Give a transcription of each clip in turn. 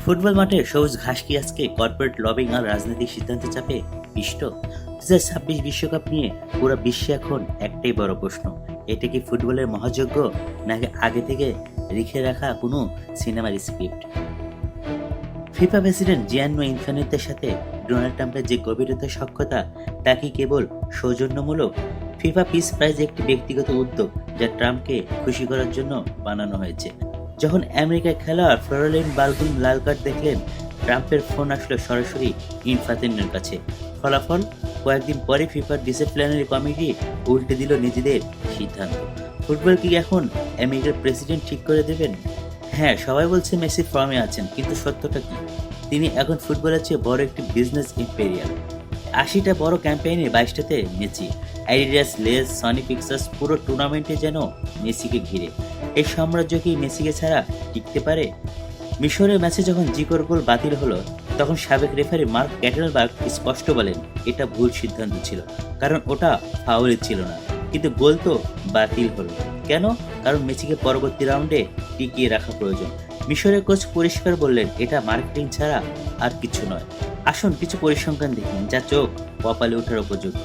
Football মাঠে সবুজ ঘাস কি আজকে কর্পোরেট লবিং আর রাজনৈতিক সিদ্ধান্তের চাপে পিষ্ট? 2026 বিশ্বকাপ নিয়ে পুরো বিশ্বে এখন একটাই বড় প্রশ্ন, এটা কি ফুটবলের মহাযজ্ঞ নাকি আগে থেকে লিখে রাখা কোনো সিনেমার স্ক্রিপ্ট? ফিফা প্রেসিডেন্ট জিয়ান্নো ইনফান্তিনোর সাথে ডোনাল্ড ট্রাম্পের যে গভীরতা সখ্যতা তা কি কেবল সৌজন্যমূলক? ফিফা পিস প্রাইজ একটি ব্যক্তিগত উদ্যোগ যা ট্রাম্পকে খুশি করার জন্য বানানো হয়েছে। যখন আমেরিকার খেলোয়াড় ফ্লোরেন বালগুন লাল কার্ড দেখলেন, ট্রাম্পের ফোন আসলো সরাসরি ইনফান্তিনোর কাছে। ফলাফল, কয়েকদিন পরে ফিফার ডিসিপ্লিনারি কমিটি উল্টে দিল নিজেদের সিদ্ধান্ত। ফুটবল কি এখন আমেরিকার প্রেসিডেন্ট ঠিক করে দেবেন? হ্যাঁ, সবাই বলছে মেসি ফর্মে আছেন, কিন্তু সত্যটা কি? তিনি এখন ফুটবলের চেয়ে বড় একটি বিজনেস ইম্পেরিয়াল। 80টা বড় ক্যাম্পেইনে 22টাতে Messi. Adidas, Lay's, Sony Pictures পুরো টুর্নামেন্টে যেন মেসিকে ঘিরে। এই সাম্রাজ্য কি মেসিকে ছাড়া টিকতে পারে? মিশরের ম্যাচে যখন জিকোর গোল বাতিল হলো, তখন সাবেক রেফারি মার্ক ক্যাটেলবার্গ স্পষ্ট বলেন এটা ভুল সিদ্ধান্ত ছিল, কারণ ওটা ফাউলই ছিল না। কিন্তু গোল তো বাতিল হলো কেন? কারণ মেসিকে পরবর্তী রাউন্ডে টিকিয়ে রাখা প্রয়োজন। মিশরের কোচ পরিষ্কার বললেন এটা মার্কেটিং ছাড়া আর কিছু নয়। আসুন কিছু পরিসংখ্যান দেখুন যা চোখ কপালে ওঠার উপযোগ্য।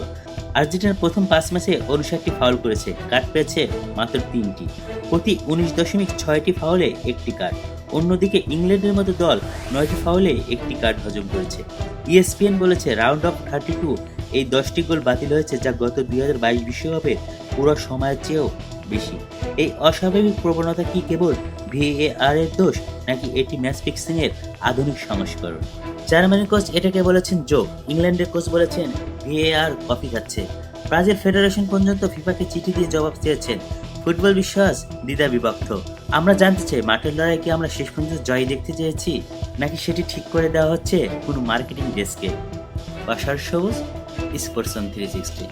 আর্জেন্টিনার প্রথম 5 ম্যাচে 59টি ফাউল করেছে, কার্ড পেয়েছে মাত্র 3টি। প্রতি 19.6টি ফাউলে একটি কার্ড। অন্যদিকে ইংল্যান্ডের মতো দল 9টি ফাউলে একটি কার্ড হজম করেছে। ইএসপিএন বলেছে রাউন্ড অফ 32 এই 10টি গোল বাতিল হয়েছে, যা গত 2022 বিশ্বকাপের পুরো সময়ের চেয়েও বেশি। এই অস্বাভাবিক প্রবণতা কি কেবল ভিএআর এর দোষ, নাকি এটি ম্যাচ ফিক্সিং এর আধুনিক সংস্করণ? জার্মানির কোচ এটাকে বলেছেন জোক, ইংল্যান্ডের কোচ বলেছেন ভিএআর কফি খাচ্ছে। ব্রাজিল ফেডারেশন পর্যন্ত ফিফাকে চিঠি দিয়ে জবাব চেয়েছেন। ফুটবল বিশ্বাস দ্বিধা বিভক্ত। আমরা জানতে চাই মাঠের লড়াই কি আমরা শেষ পর্যন্ত জয় দেখতে চেয়েছি, নাকি সেটি ঠিক করে দেওয়া হচ্ছে কোনো মার্কেটিং ডেস্কে? বাসার সবুজ, স্পোর্টস 360।